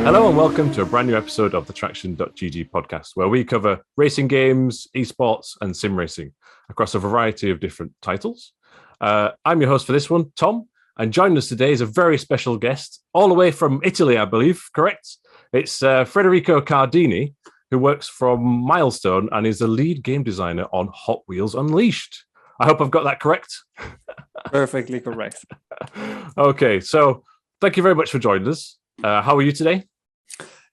Hello and welcome to a brand new episode of the TraxionGG podcast, where we cover racing games, esports, and sim racing across a variety of different titles. I'm your host for this one, Tom, and joining us today is a very special guest, all the way from Italy, I believe, correct? It's Federico Cardini, who works from Milestone and is the lead game designer on Hot Wheels Unleashed. I hope I've got that correct. Perfectly correct. Okay, so thank you very much for joining us. How are you today?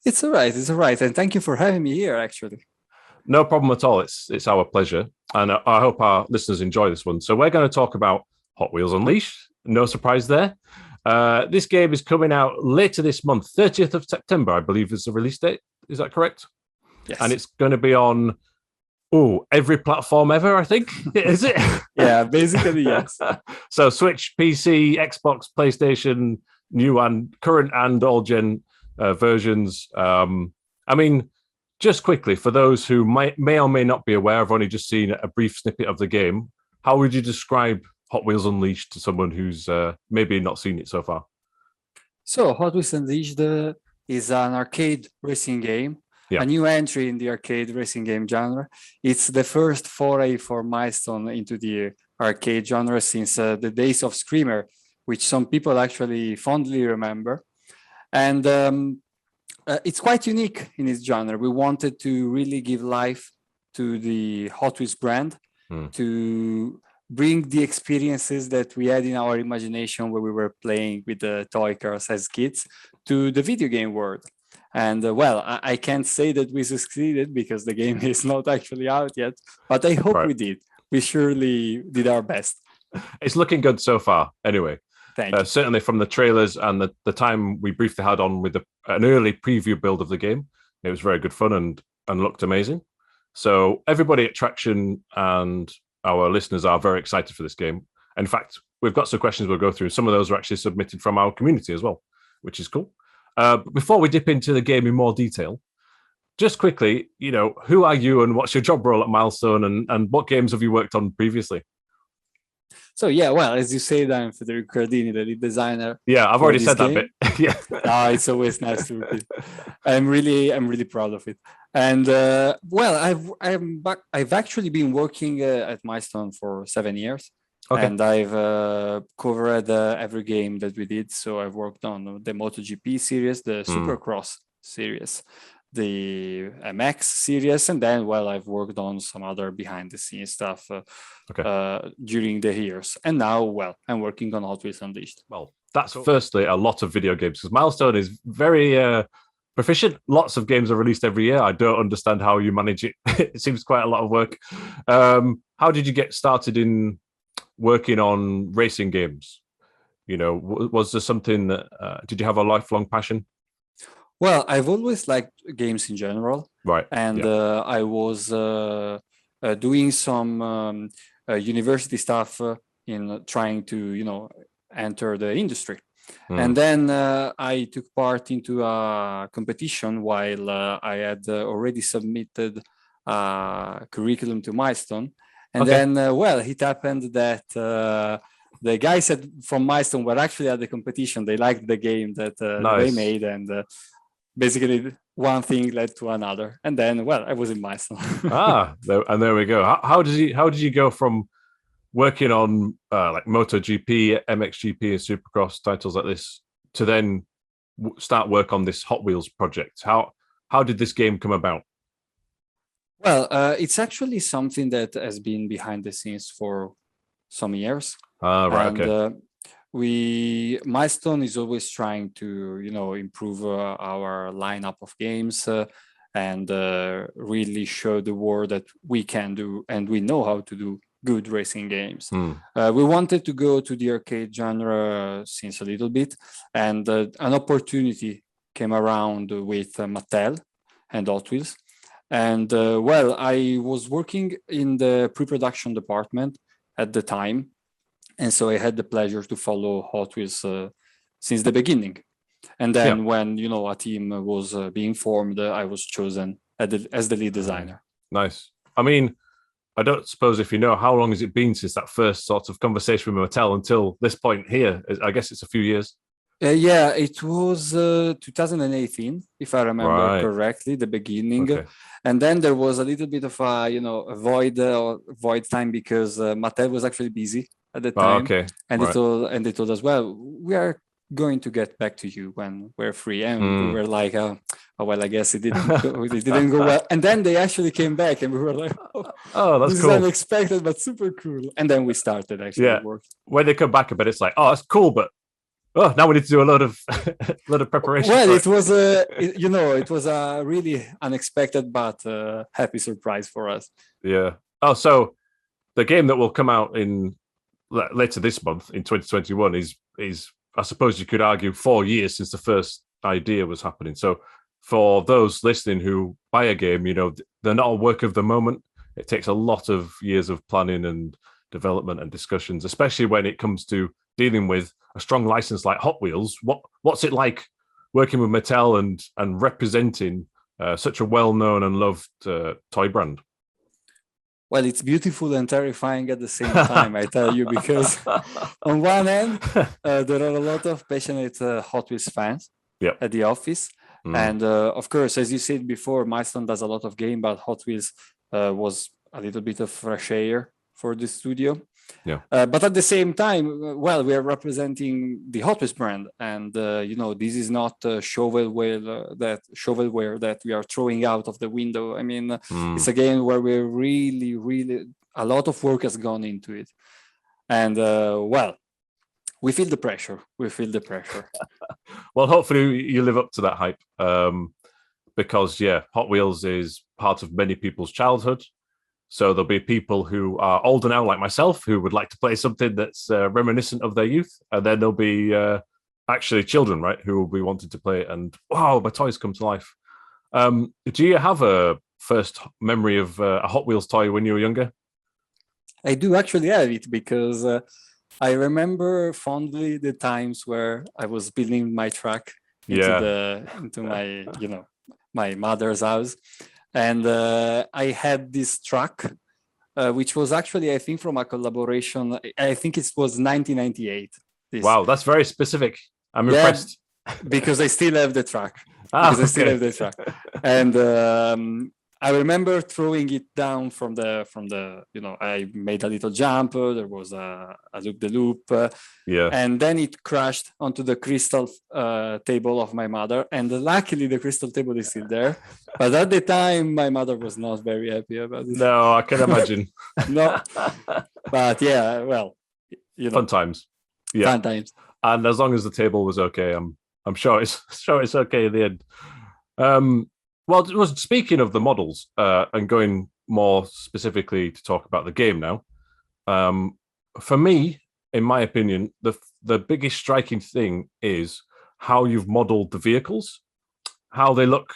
It's all right. It's all right. And thank you for having me here, actually. No problem at all. It's our pleasure. And I hope our listeners enjoy this one. So we're going to talk about Hot Wheels Unleashed. No surprise there. This game is coming out later this month, 30th of September, I believe is the release date. Is that correct? Yes. And it's going to be on, every platform ever, I think. Is it? Yeah, basically, yes. So Switch, PC, Xbox, PlayStation, new and current and all-gen versions. I mean, just quickly, for those who may or may not be aware, I've only just seen a brief snippet of the game. How would you describe Hot Wheels Unleashed to someone who's maybe not seen it so far? So Hot Wheels Unleashed is an arcade racing game, a new entry in the arcade racing game genre. It's the first foray for Milestone into the arcade genre since the days of Screamer, which some people actually fondly remember. And it's quite unique in its genre. We wanted to really give life to the Hot Wheels brand, to bring the experiences that we had in our imagination when we were playing with the toy cars as kids to the video game world. And I can't say that we succeeded because the game is not actually out yet, but I hope we did. We surely did our best. It's looking good so far, anyway. Certainly from the trailers and the time we briefly had on with an early preview build of the game, it was very good fun and looked amazing. So everybody at Traxion and our listeners are very excited for this game. In fact, we've got some questions we'll go through. Some of those are actually submitted from our community as well, which is cool. But before we dip into the game in more detail, just quickly, who are you and what's your job role at Milestone and what games have you worked on previously? So, as you say, I'm Federico Cardini, the lead designer. Yeah, I've already said that bit. Yeah. It's always nice to repeat. I'm really proud of it. And I've actually been working at Milestone for 7 years. Okay. And I've covered every game that we did. So I've worked on the MotoGP series, the Supercross series, the MX series, and then I've worked on some other behind the scenes stuff during the years, and now I'm working on Hot Wheels Unleashed. Well, that's firstly a lot of video games because Milestone is very proficient. Lots of games are released every year. I don't understand how you manage it. It seems quite a lot of work. How did you get started in working on racing games? Was there something that did you have a lifelong passion? Well, I've always liked games in general. Right. And I was doing some university stuff in trying to, enter the industry. And then I took part into a competition while I had already submitted a curriculum to Milestone. And then, it happened that the guys from Milestone were actually at the competition. They liked the game that they made, and basically one thing led to another, and then I was in Milestone. There we go. How did you go from working on like MotoGP, MXGP, and Supercross titles like this to then start work on this Hot Wheels project? How did this game come about? Well, it's actually something that has been behind the scenes for some years. Milestone is always trying to, improve our lineup of games and really show the world that we can do and we know how to do good racing games. We wanted to go to the arcade genre since a little bit, and an opportunity came around with Mattel and Hot Wheels. And I was working in the pre-production department at the time. And so I had the pleasure to follow Hot Wheels since the beginning. And then when, a team was being formed, I was chosen as the lead designer. Nice. I mean, I don't suppose if you know, how long has it been since that first sort of conversation with Mattel until this point here? I guess it's a few years. Yeah, it was 2018, if I remember Right. correctly, the beginning. Okay. And then there was a little bit of a void time because Mattel was actually busy at the Oh, time, okay. and Right. they told us, well, we are going to get back to you when we're free, and we Mm. were like, oh well, I guess it didn't go well. And then they actually came back, and we were like, oh, Oh, that's this is cool. unexpected but super cool. And then we started actually Yeah. working. When they come back a bit, it's like, oh, that's cool, but now we need to do a lot of preparation. Well, for it was it was a really unexpected but happy surprise for us. Yeah. Oh, so the game that will come out in later this month in 2021 is I suppose you could argue 4 years since the first idea was happening. So for those listening who buy a game, they're not a work of the moment. It takes a lot of years of planning and development and discussions, especially when it comes to dealing with a strong license like Hot Wheels. What's it like working with Mattel and representing such a well-known and loved toy brand? Well, it's beautiful and terrifying at the same time, I tell you, because on one end, there are a lot of passionate Hot Wheels fans at the office. And of course, as you said before, Milestone does a lot of game, but Hot Wheels was a little bit of fresh air for the studio. Yeah. But at the same time, well, we are representing the Hot Wheels brand, and this is not shovelware that we are throwing out of the window. I mean, it's a game where we're really, really a lot of work has gone into it, and well, we feel the pressure. Well, hopefully you live up to that hype, because Hot Wheels is part of many people's childhood. So there'll be people who are older now, like myself, who would like to play something that's reminiscent of their youth. And then there'll be actually children, right, who will be wanting to play it. And wow, my toys come to life. Do you have a first memory of a Hot Wheels toy when you were younger? I do actually have it because I remember fondly the times where I was building my truck into my my mother's house. And I had this truck, which was actually, I think, from a collaboration. I think it was 1998. Wow, that's very specific. I'm impressed. Because I still have the truck. And I remember throwing it down from the I made a little jump. There was a loop-de-loop. And then it crashed onto the crystal table of my mother. And luckily, the crystal table is still there. But at the time, my mother was not very happy about it. No, I can imagine. No. But yeah, well, fun times. Yeah. Fun times. And as long as the table was okay, I'm sure it's okay in the end. Well, speaking of the models, and going more specifically to talk about the game now, for me, in my opinion, the biggest striking thing is how you've modeled the vehicles, how they look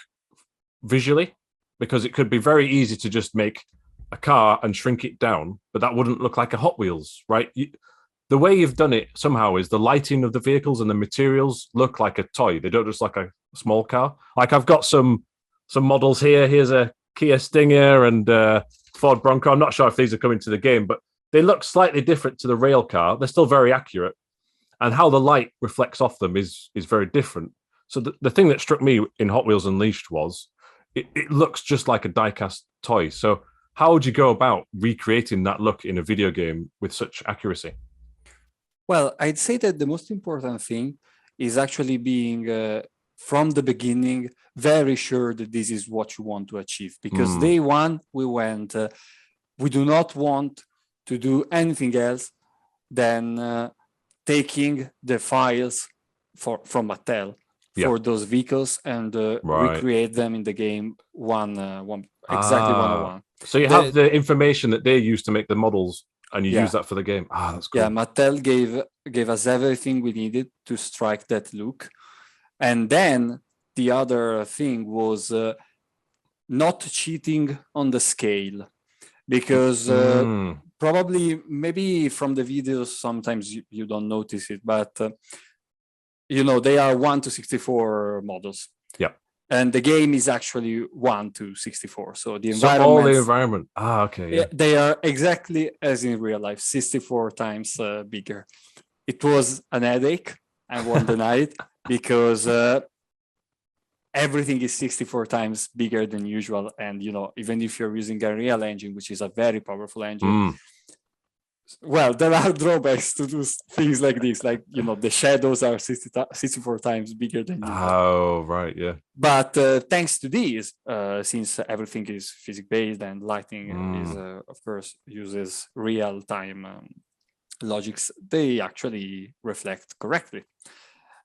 visually, because it could be very easy to just make a car and shrink it down, but that wouldn't look like a Hot Wheels, right? The way you've done it somehow is the lighting of the vehicles and the materials look like a toy. They don't just like a small car. Like I've got some models here. Here's a Kia Stinger and Ford Bronco. I'm not sure if these are coming to the game, but they look slightly different to the rail car. They're still very accurate. And how the light reflects off them is very different. So the thing that struck me in Hot Wheels Unleashed was it looks just like a die-cast toy. So how would you go about recreating that look in a video game with such accuracy? Well, I'd say that the most important thing is actually being from the beginning very sure that this is what you want to achieve. Because day one, we went, we do not want to do anything else than taking the files from Mattel for those vehicles and recreate them in the game exactly 101. So you have the information that they use to make the models, and you use that for the game. That's cool. Yeah, Mattel gave us everything we needed to strike that look. And then the other thing was not cheating on the scale, because probably maybe from the videos sometimes you don't notice it, but they are 1:64 models. Yeah. And the game is actually 1:64. So the environment. Okay. Yeah. They are exactly as in real life, 64 times bigger. It was an headache. I won't deny it, because everything is 64 times bigger than usual. And, even if you're using a real engine, which is a very powerful engine, well, there are drawbacks to do things like this. Like, the shadows are 64 times bigger than usual. Oh, right, yeah. But thanks to these, since everything is physics-based and lighting is, of course, uses real-time logics, they actually reflect correctly.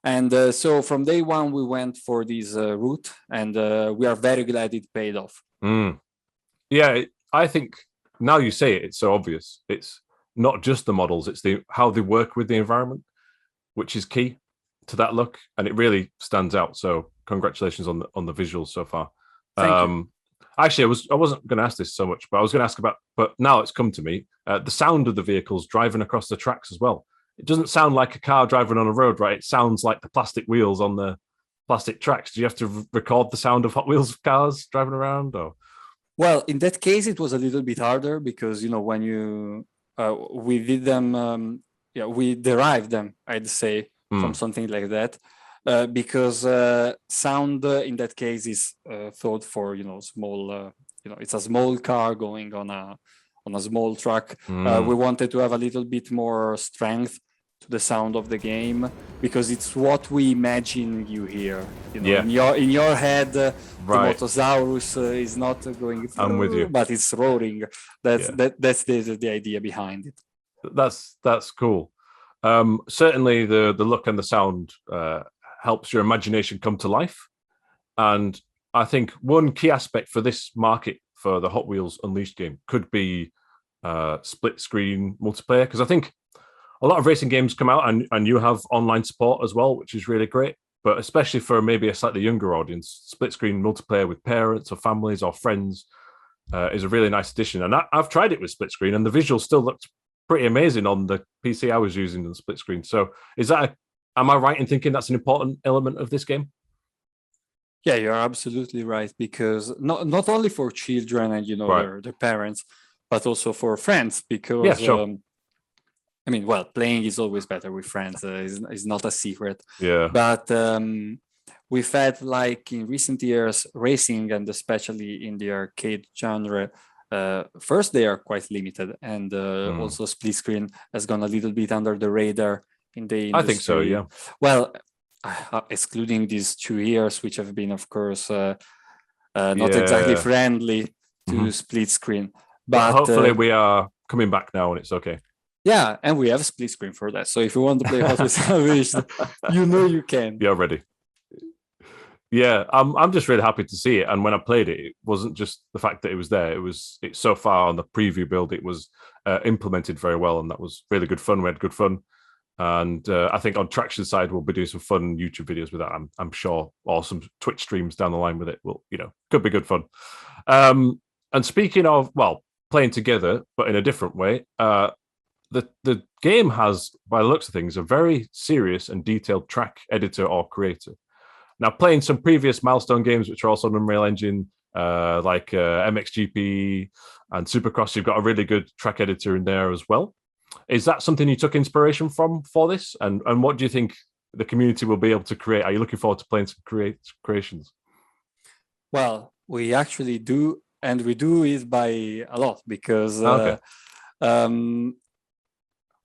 And so from day one, we went for this route, and we are very glad it paid off. Yeah, I think now you say it, it's so obvious. It's not just the models, it's how they work with the environment, which is key to that look, and it really stands out. So congratulations on the visuals so far. Thank you. Actually, I wasn't going to ask this so much, but I was going to ask about, but now it's come to me, the sound of the vehicles driving across the tracks as well. It doesn't sound like a car driving on a road, right? It sounds like the plastic wheels on the plastic tracks. Do you have to record the sound of Hot Wheels cars driving around? Or well, in that case, it was a little bit harder because when we did them, we derived them, I'd say, from something like that, because sound in that case is thought for small, it's a small car going on a small track. We wanted to have a little bit more strength to the sound of the game, because it's what we imagine you hear. In your head, the Motosaurus is not going through, I'm with you, but it's roaring. That's the idea behind it. That's cool. Certainly the look and the sound helps your imagination come to life. And I think one key aspect for this market for the Hot Wheels Unleashed game could be split screen multiplayer, because I think a lot of racing games come out and you have online support as well, which is really great. But especially for maybe a slightly younger audience, split screen multiplayer with parents or families or friends is a really nice addition. And I've tried it with split screen, and the visual still looked pretty amazing on the PC I was using in split screen. So am I right in thinking that's an important element of this game? Yeah, you're absolutely right, because not only for children and their parents, but also for friends, because playing is always better with friends, is not a secret. Yeah. But we've had, like, in recent years, racing, and especially in the arcade genre, first they are quite limited, and also split screen has gone a little bit under the radar in the industry. I think so, yeah. Well, excluding these 2 years, which have been, of course, not exactly friendly to split screen. But hopefully we are coming back now, and it's okay. Yeah, and we have split screen for that. So if you want to play Hot Wheels Unleashed, you can. You're ready. Yeah, I'm just really happy to see it. And when I played it, it wasn't just the fact that it was there. It's so far on the preview build, it was implemented very well, and that was really good fun. We had good fun. And I think on Traxion's side, we'll be doing some fun YouTube videos with that, I'm sure, or some Twitch streams down the line with it. Will, could be good fun. And speaking of, playing together, but in a different way, the game has, by the looks of things, a very serious and detailed track editor or creator. Now, playing some previous Milestone games, which are also on Unreal Engine, like MXGP and Supercross, you've got a really good track editor in there as well. Is that something you took inspiration from for this? And what do you think the community will be able to create? Are you looking forward to playing some creations? Well, we actually do, and we do it by a lot, because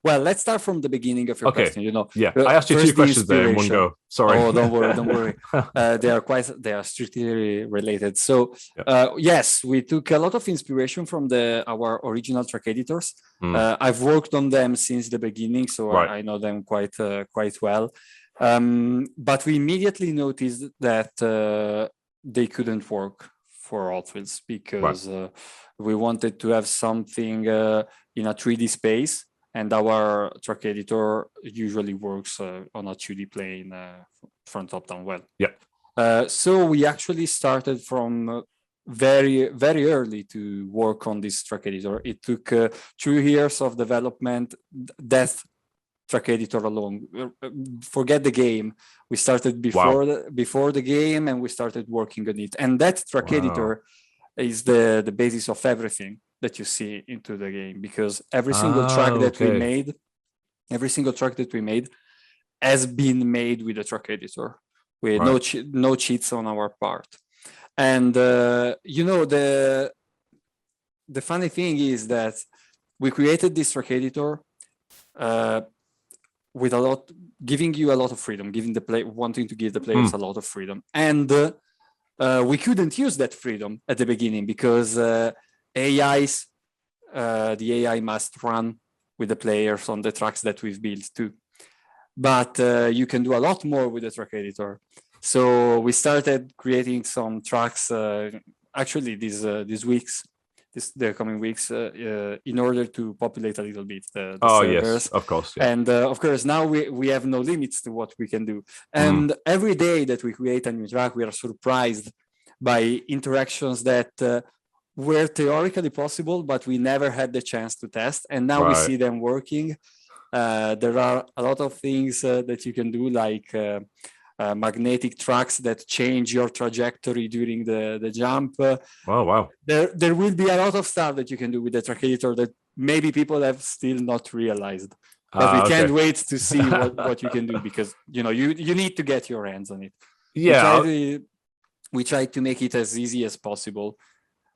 well, let's start from the beginning of your question. Yeah, I asked you 2 questions there in one go. Sorry. Oh, don't worry. They are strictly related. So, yes, we took a lot of inspiration from our original track editors. I've worked on them since the beginning, so I know them quite well. But we immediately noticed that they couldn't work for Hot Wheels, because we wanted to have something in a 3D space. And our track editor usually works on a 2D plane from top down well. Yeah. So we actually started from very, very early to work on this track editor. It took 2 years of development. That track editor alone, forget the game. We started before the game, and we started working on it. And that track editor is the basis of everything that you see into the game, because every single track that we made has been made with the track editor, with no cheats on our part. And the funny thing is that we created this track editor with giving you a lot of freedom, wanting to give the players a lot of freedom. And we couldn't use that freedom at the beginning because the AI must run with the players on the tracks that we've built too. But you can do a lot more with the track editor. So we started creating some tracks actually these weeks, the coming weeks, in order to populate a little bit the servers. Yes, of course. Yeah. And of course, now we have no limits to what we can do. And every day that we create a new track, we are surprised by interactions that were theoretically possible, but we never had the chance to test. And now we see them working. There are a lot of things that you can do, like magnetic tracks that change your trajectory during the jump. Wow. There will be a lot of stuff that you can do with the track editor that maybe people have still not realized. But we can't wait to see what you can do, because you need to get your hands on it. Yeah. We try to make it as easy as possible,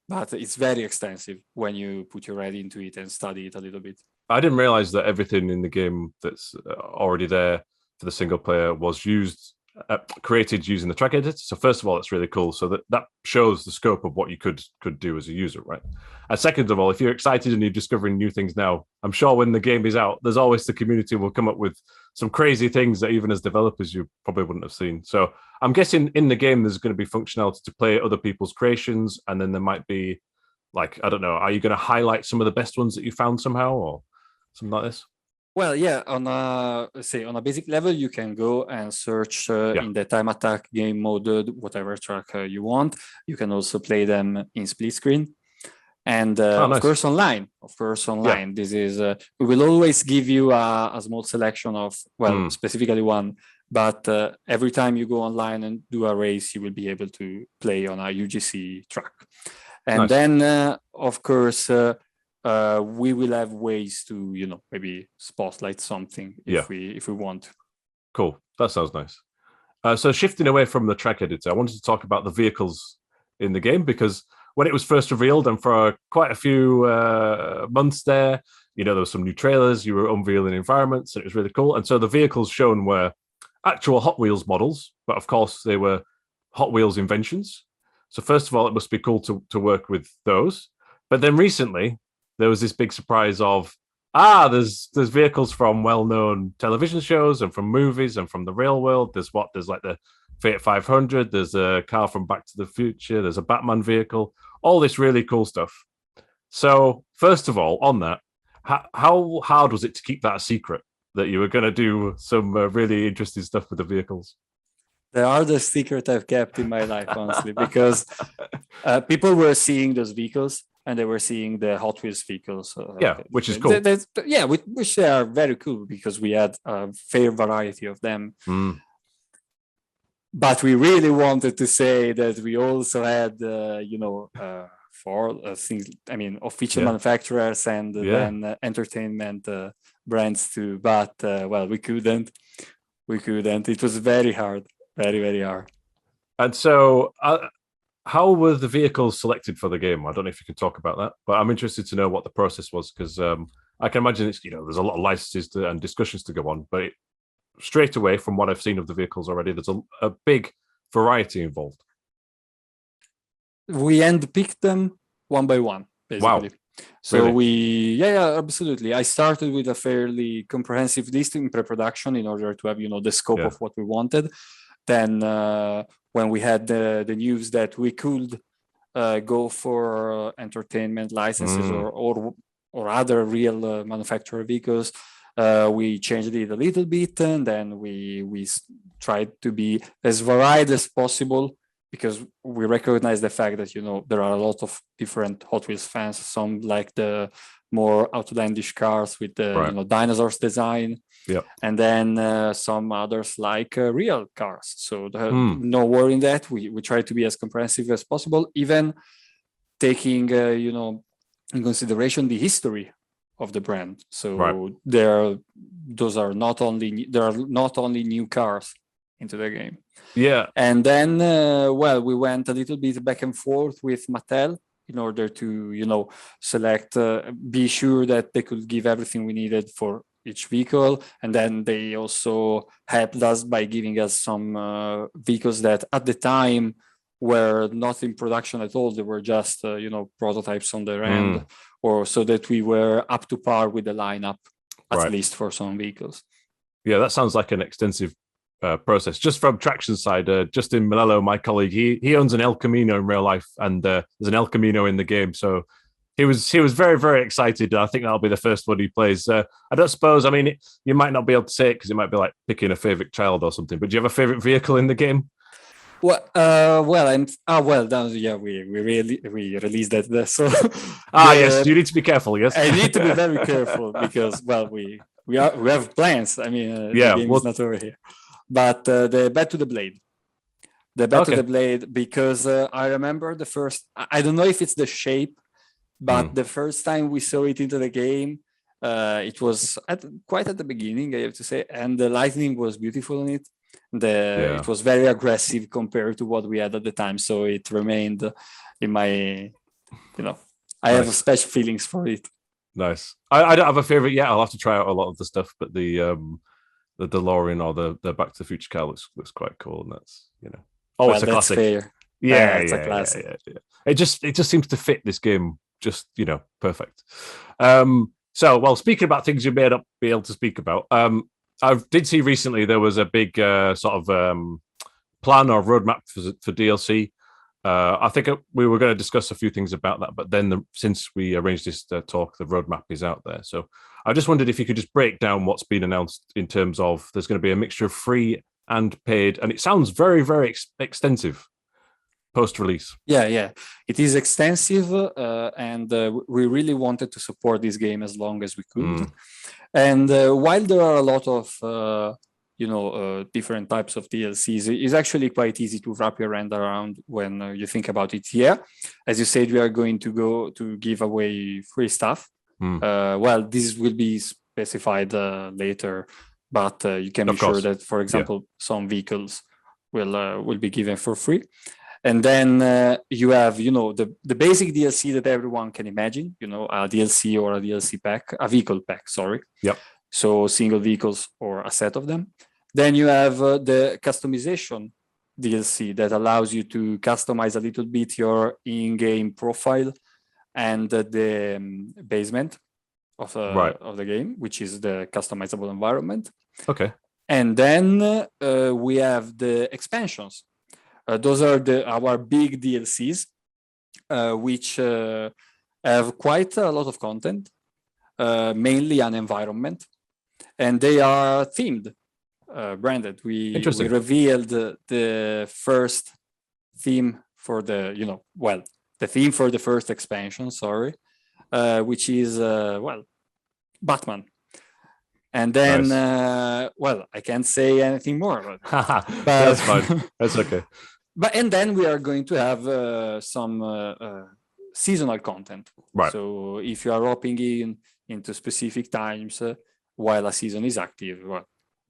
but it's very extensive when you put your head into it and study it a little bit. I didn't realize that everything in the game that's already there for the single player was created using the track editor. So first of all, it's really cool. So that shows the scope of what you could do as a user, right? And second of all, if you're excited and you're discovering new things now, I'm sure when the game is out, there's always the community will come up with some crazy things that even as developers you probably wouldn't have seen. So I'm guessing in the game there's going to be functionality to play other people's creations, and then there might be, like, I don't know, are you going to highlight some of the best ones that you found somehow or something like this? Well, yeah, on a basic level, you can go and search in the time attack game mode, whatever track you want. You can also play them in split screen. And nice. Of course, online. Yeah. This is, we will always give you a small selection of, specifically one, but every time you go online and do a race, you will be able to play on a UGC track. And nice. Then, of course, we will have ways to, maybe spotlight something if we want. Cool. That sounds nice. So shifting away from the track editor, I wanted to talk about the vehicles in the game, because when it was first revealed, and for quite a few months there was some new trailers, you were unveiling environments, and it was really cool. And so the vehicles shown were actual Hot Wheels models, but of course they were Hot Wheels inventions. So first of all, it must be cool to work with those. But then recently, there was this big surprise of, there's vehicles from well-known television shows and from movies and from the real world. There's like the Fiat 500, there's a car from Back to the Future, there's a Batman vehicle, all this really cool stuff. So first of all, on that, how hard was it to keep that a secret, that you were going to do some really interesting stuff with the vehicles? The hardest secret I've kept in my life, honestly, because people were seeing those vehicles, and they were seeing the Hot Wheels vehicles. Which is cool. Which they are very cool, because we had a fair variety of them. But we really wanted to say that we also had, for things, official manufacturers and then entertainment brands too. But, we couldn't. It was very hard, very, very hard. And so... how were the vehicles selected for the game? I don't know if you can talk about that, but I'm interested to know what the process was, because I can imagine it's, there's a lot of licenses and discussions to go on, but straight away from what I've seen of the vehicles already, there's a big variety involved. We handpicked them one by one, basically. Wow. So really? Absolutely. I started with a fairly comprehensive list in pre-production in order to have, the scope of what we wanted. Then when we had the news that we could go for entertainment licenses or other real manufacturer vehicles, we changed it a little bit, and then we tried to be as varied as possible, because we recognize the fact that there are a lot of different Hot Wheels fans. Some like the more outlandish cars with the dinosaurs design. Yeah, and then some others like real cars. So no worry in that. We try to be as comprehensive as possible, even taking in consideration the history of the brand. So right. there are not only new cars into the game. Yeah. And then, we went a little bit back and forth with Mattel in order to, select, be sure that they could give everything we needed for each vehicle. And then they also helped us by giving us some vehicles that at the time were not in production at all. They were just, prototypes on their end, or so that we were up to par with the lineup, at least for some vehicles. Yeah, that sounds like an extensive process. Just from Traxion's side, Justin Malello, my colleague, he owns an El Camino in real life, and there's an El Camino in the game. So he was very, very excited. I think that'll be the first one he plays. I don't suppose, I mean, you might not be able to say it because it might be like picking a favorite child or something, but do you have a favorite vehicle in the game? We released that. So yes, you need to be careful. Yes, I need to be very careful because we have plans. I mean, the game is not over here. But the Back to the Blade, because I remember the first. I don't know if it's the shape, but the first time we saw it into the game, it was quite at the beginning, I have to say, and the lighting was beautiful in it. It was very aggressive compared to what we had at the time, so it remained in my, I have special feelings for it. Nice. I don't have a favorite yet. I'll have to try out a lot of the stuff, but the DeLorean or the Back to the Future car looks quite cool, and that's that's a classic. Fair. Yeah, it's a classic. Yeah. It just seems to fit this game just perfect. So speaking about things you may not be able to speak about, I did see recently there was a big plan or roadmap for DLC. I think we were going to discuss a few things about that, but then since we arranged this talk, the roadmap is out there. So I just wondered if you could just break down what's been announced in terms of there's going to be a mixture of free and paid, and it sounds very, very extensive post-release. Yeah, it is extensive, and we really wanted to support this game as long as we could. And while there are a lot of different types of DLCs, it's actually quite easy to wrap your hand around when you think about it. Yeah, as you said, we are going to go to give away free stuff. This will be specified later, but you can be sure that, for example, some vehicles will be given for free. And then you have, the basic DLC that everyone can imagine, a DLC or a DLC pack, a vehicle pack, sorry. Yep. So single vehicles or a set of them. Then you have the customization DLC that allows you to customize a little bit your in-game profile and the basement of the game, which is the customizable environment. Okay. And then we have the expansions. Those are our big DLCs, which have quite a lot of content, mainly an environment, and they are themed, branded. We revealed the first theme for the theme for the first expansion, which is Batman. And then, I can't say anything more. But that's fine. That's okay. And then we are going to have some seasonal content. Right. So if you are hopping into specific times while a season is active,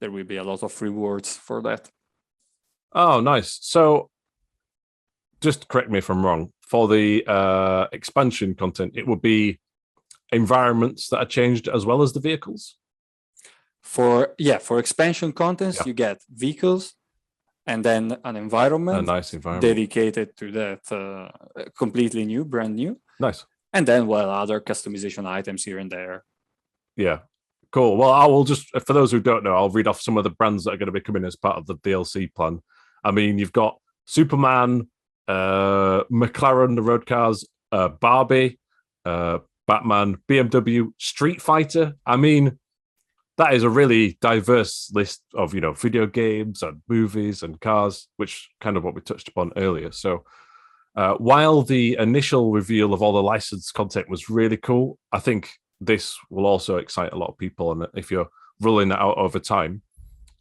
there will be a lot of rewards for that. Oh, nice. So just correct me if I'm wrong. For the expansion content, it would be environments that are changed as well as the vehicles? For expansion contents, you get vehicles and then an environment, a nice environment dedicated to that, completely new, brand new. Nice. And then, other customization items here and there. Yeah, cool. Well, I will just, for those who don't know, I'll read off some of the brands that are going to be coming as part of the DLC plan. I mean, you've got Superman, McLaren, the road cars, Barbie, Batman, BMW, Street Fighter. I mean, that is a really diverse list of, video games and movies and cars, which kind of what we touched upon earlier. So while the initial reveal of all the licensed content was really cool, I think this will also excite a lot of people. And if you're rolling that out over time,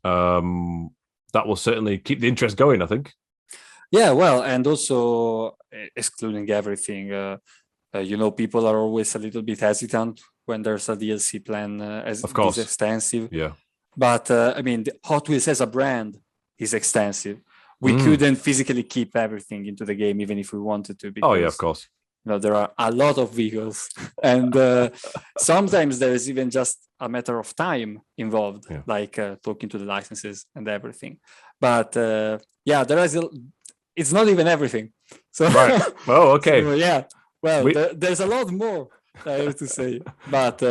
that will certainly keep the interest going, I think. Yeah, and also excluding everything, people are always a little bit hesitant when there's a DLC plan as of course, this extensive. Yeah. But I mean, the Hot Wheels as a brand is extensive. We couldn't physically keep everything into the game, even if we wanted to. Because, of course. There are a lot of vehicles, and sometimes there is even just a matter of time involved, like talking to the licenses and everything. But there is. It's not even everything. So, right. Oh, okay. So, well, there's a lot more, I have to say. But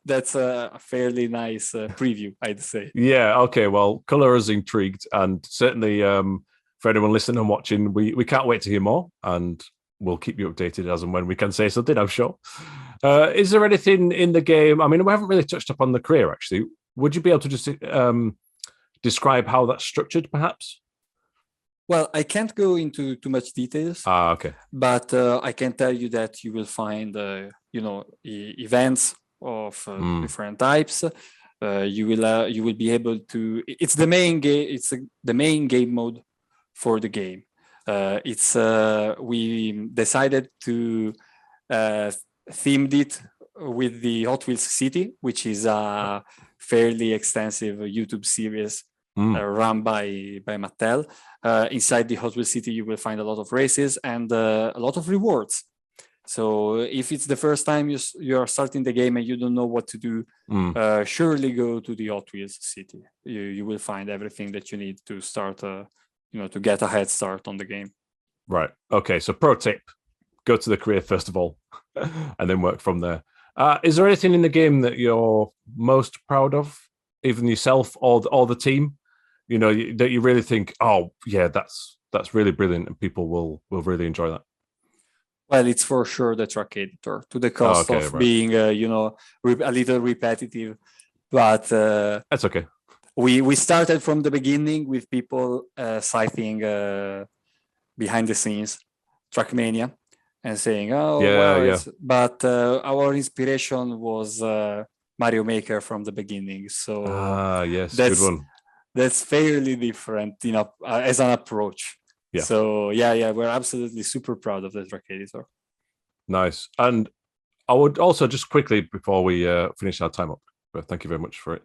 that's a fairly nice preview, I'd say. Yeah. Okay. Well, Color is intrigued, and certainly for anyone listening and watching, we can't wait to hear more, and we'll keep you updated as and when we can say something, I'm sure. Is there anything in the game? I mean, we haven't really touched upon the career, actually. Would you be able to just describe how that's structured, perhaps? Well, I can't go into too much details. Okay. But I can tell you that you will find, events of different types. You will be able to. It's the main game. It's the main game mode for the game. We decided to themed it with the Hot Wheels City, which is a fairly extensive YouTube series run by Mattel. Inside the Hot Wheels City, you will find a lot of races and a lot of rewards. So if it's the first time you are starting the game and you don't know what to do, surely go to the Hot Wheels City. You will find everything that you need to start, to get a head start on the game. Right. Okay. So pro tip, go to the career first of all, and then work from there. Is there anything in the game that you're most proud of, even yourself or the team? That you really think, oh yeah, that's really brilliant, and people will really enjoy that. Well, it's for sure the track editor, to the cost of being, a little repetitive, but that's okay. We started from the beginning with people citing behind the scenes Trackmania and saying, but our inspiration was Mario Maker from the beginning. So yes, good one. That's fairly different, as an approach. Yeah. So we're absolutely super proud of the track editor. Nice. And I would also just quickly, before we finish our time up, but thank you very much for it,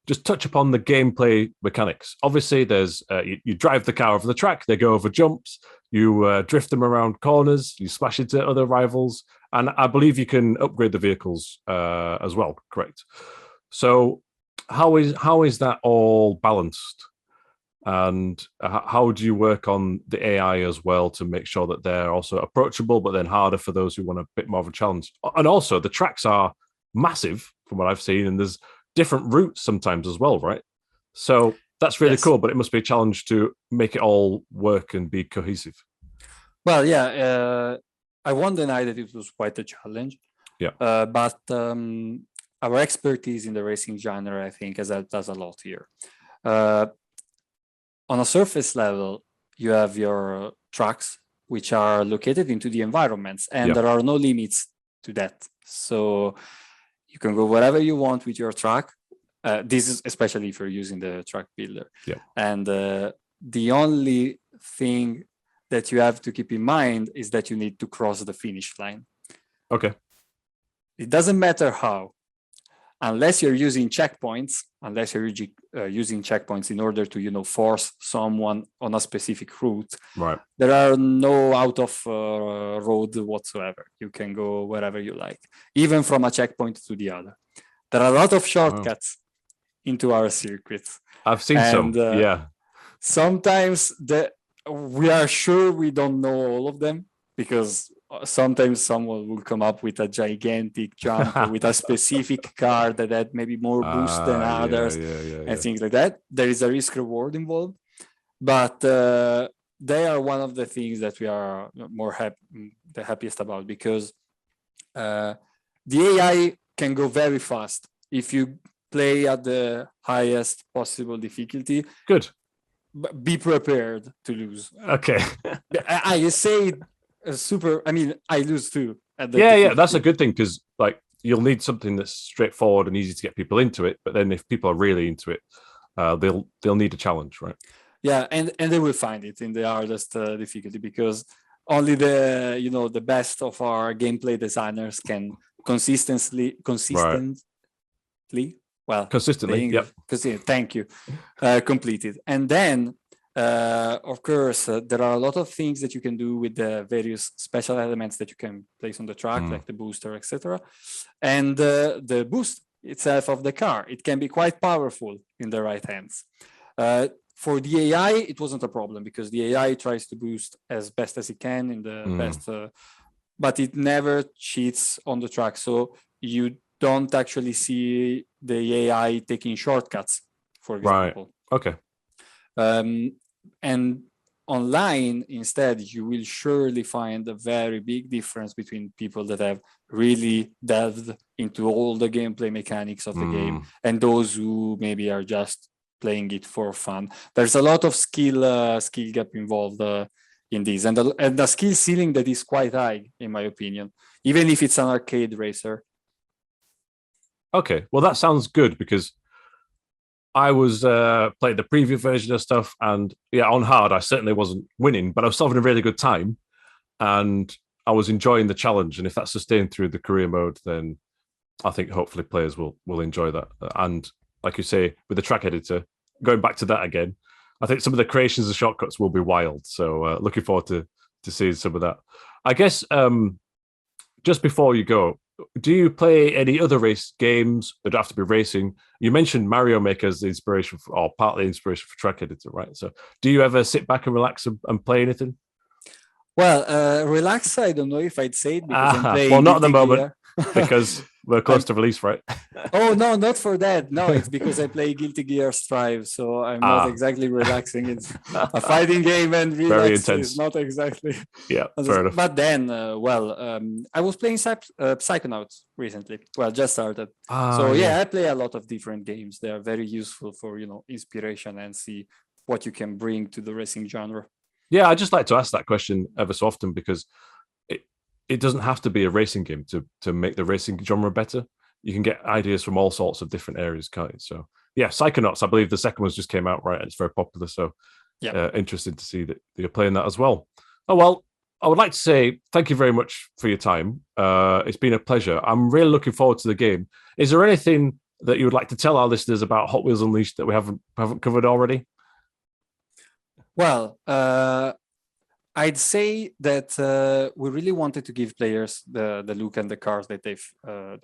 just touch upon the gameplay mechanics. Obviously, there's you drive the car over the track, they go over jumps, you drift them around corners, you smash into other rivals, and I believe you can upgrade the vehicles as well, correct? So how is that all balanced? And how do you work on the AI as well to make sure that they're also approachable, but then harder for those who want a bit more of a challenge? And also, the tracks are massive from what I've seen, and there's different routes sometimes as well, right? So that's really cool, but it must be a challenge to make it all work and be cohesive. Well, I won't deny that it was quite a challenge. Yeah. But our expertise in the racing genre, I think, does a lot here. On a surface level, you have your tracks, which are located into the environments, and there are no limits to that. So you can go wherever you want with your track. This is especially if you're using the track builder. Yeah. And the only thing that you have to keep in mind is that you need to cross the finish line. Okay. It doesn't matter how. Unless you're using checkpoints, in order to, force someone on a specific route, right? There are no out of road whatsoever. You can go wherever you like, even from a checkpoint to the other. There are a lot of shortcuts into our circuits. I've seen some, Sometimes we are sure we don't know all of them, because sometimes someone will come up with a gigantic jump with a specific car that had maybe more boost than others and things like that. There is a risk reward involved, but they are one of the things that we are the happiest about, because the AI can go very fast if you play at the highest possible difficulty. Good. Be prepared to lose. Okay. I say I lose too. That's a good thing, because you'll need something that's straightforward and easy to get people into it. But then if people are really into it, they'll need a challenge, right? Yeah, and they will find it in the hardest difficulty, because only the best of our gameplay designers can consistently. Well, consistently. Yep. Thank you. Completed. And then, of course, there are a lot of things that you can do with the various special elements that you can place on the track, like the booster, etc. And the boost itself of the car, it can be quite powerful in the right hands. For the AI, it wasn't a problem because the AI tries to boost as best as it can in the best, but it never cheats on the track. So you don't actually see the AI taking shortcuts, for example. Right. Okay. And online, instead, you will surely find a very big difference between people that have really delved into all the gameplay mechanics of the game and those who maybe are just playing it for fun. There's a lot of skill gap involved in this, and the skill ceiling that is quite high, in my opinion, even if it's an arcade racer. Okay, well that sounds good because I was playing the preview version of stuff, and on hard I certainly wasn't winning, but I was still having a really good time, and I was enjoying the challenge. And if that's sustained through the career mode, then I think hopefully players will enjoy that. And like you say, with the track editor, going back to that again, I think some of the creations and shortcuts will be wild. So looking forward to seeing some of that. I guess just before you go, do you play any other race games that have to be racing? You mentioned Mario Maker as the inspiration or partly inspiration for track editor, right? So do you ever sit back and relax and play anything? Well, relax, I don't know if I'd say it because I'm playing. Well, not at the moment because we're close to release, right? Oh, no, not for that. No, it's because I play Guilty Gear Strive, so I'm not exactly relaxing. It's a fighting game and very intense. Is not exactly. Yeah, fair enough. But then, I was playing Psychonauts recently. Well, just started. I play a lot of different games. They are very useful for, inspiration and see what you can bring to the racing genre. Yeah, I just like to ask that question ever so often because it doesn't have to be a racing game to make the racing genre better. You can get ideas from all sorts of different areas, can't you? So yeah, Psychonauts, I believe the second one just came out, right? It's very popular. So interesting to see that you're playing that as well. Oh, well, I would like to say thank you very much for your time. It's been a pleasure. I'm really looking forward to the game. Is there anything that you would like to tell our listeners about Hot Wheels Unleashed that we haven't covered already? Well, I'd say that we really wanted to give players the look and the cars that they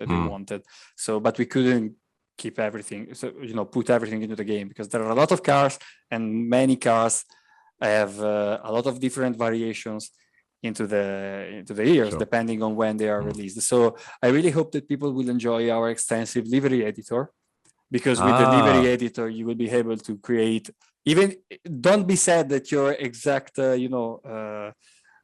wanted. So, but we couldn't keep everything. So put everything into the game because there are a lot of cars, and many cars have a lot of different variations into the years, depending on when they are released. So, I really hope that people will enjoy our extensive livery editor, because with the livery editor, you will be able to create. Even don't be sad that your exact,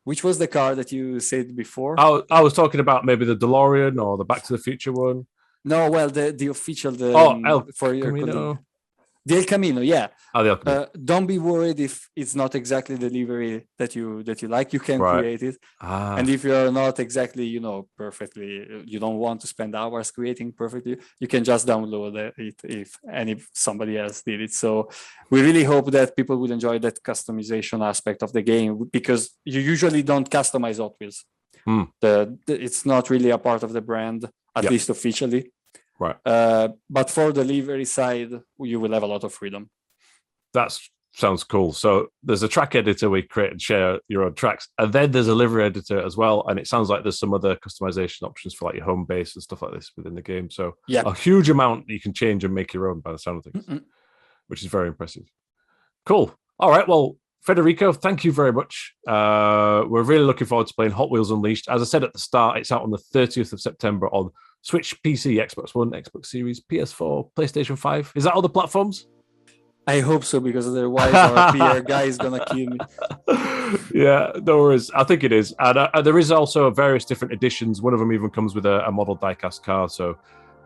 which was the car that you said before? I was talking about maybe the DeLorean or the Back to the Future one. No, well, the official for your Camino. The El Camino, yeah. The El Camino. Don't be worried if it's not exactly the livery that you like. You can create it, and if you're not exactly, perfectly, you don't want to spend hours creating perfectly, you can just download it if somebody else did it. So we really hope that people will enjoy that customization aspect of the game, because you usually don't customize Hot Wheels. It's not really a part of the brand, at least officially. Right. But for the livery side, you will have a lot of freedom. That sounds cool. So there's a track editor we create and share your own tracks. And then there's a livery editor as well. And it sounds like there's some other customization options for like your home base and stuff like this within the game. So a huge amount you can change and make your own by the sound of things, which is very impressive. Cool. All right. Well, Federico, thank you very much. We're really looking forward to playing Hot Wheels Unleashed. As I said at the start, it's out on the 30th of September on Switch, PC, Xbox One, Xbox Series, PS4, PlayStation 5. Is that all the platforms? I hope so, because otherwise our PR guy is going to kill me. Yeah, no worries. I think it is. And there is also various different editions. One of them even comes with a model diecast card, so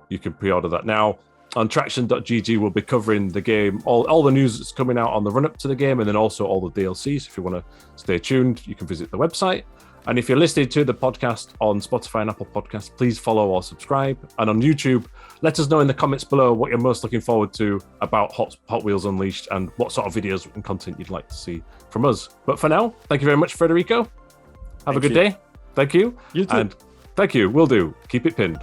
you can pre-order that now. On TraxionGG, we'll be covering the game, all the news that's coming out on the run-up to the game, and then also all the DLCs. If you want to stay tuned, you can visit the website. And if you're listening to the podcast on Spotify and Apple Podcasts, please follow or subscribe. And on YouTube, let us know in the comments below what you're most looking forward to about Hot Wheels Unleashed and what sort of videos and content you'd like to see from us. But for now, thank you very much, Federico. Have a good day. Thank you. You too. And Thank you. Will do. Keep it pinned.